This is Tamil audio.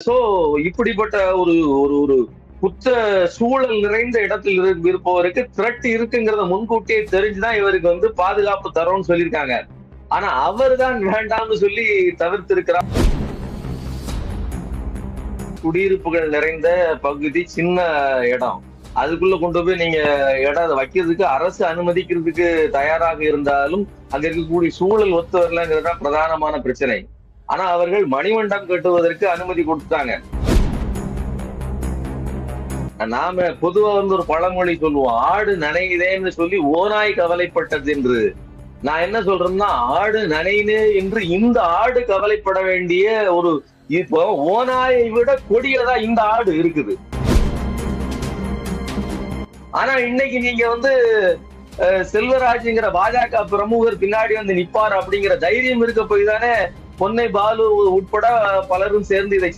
சோ இப்படிப்பட்ட ஒரு ஒரு ஒரு குற்ற சூழல் நிறைந்த இடத்தில் இருப்பவருக்கு த்ரெட் இருக்குங்கிறத முன்கூட்டியே தெரிஞ்சுதான் இவருக்கு பாதுகாப்பு தரோம்னு சொல்லியிருக்காங்க. ஆனா அவர் தான் வேண்டாம்னு சொல்லி தவிர்த்திருக்கிறார். குடியிருப்புகள் நிறைந்த பகுதி, சின்ன இடம். அதுக்குள்ள கொண்டு போய் நீங்க இடம் வைக்கிறதுக்கு அரசு அனுமதிக்கிறதுக்கு தயாராக இருந்தாலும் அங்க இருக்கக்கூடிய சூழல் ஒத்து வரலங்கிறது தான் பிரதானமான பிரச்சனை. ஆனா அவர்கள் மணிமண்டபம் கட்டுவதற்கு அனுமதி கொடுத்தாங்க. நாம பொதுவா ஒரு பழமொழி சொல்லுவோம், ஆடு நனையுதேன்னு சொல்லி ஓநாய் கவலைப்பட்டது என்று. நான் என்ன சொல்றேன்னா, ஆடு நனையுதே என்று இந்த ஆடு கவலைப்பட வேண்டிய ஒரு, இப்போ ஓநாயை விட கொடியதா இந்த ஆடு இருக்குது. ஆனா இன்னைக்கு நீங்க செல்வராஜ்ங்கிற பாஜக பிரமுகர் பின்னாடி நிப்பார் அப்படிங்கிற தைரியம் இருக்க போய் தானே பொன்னை பாலு உட்பட பலரும் சேர்ந்து இதை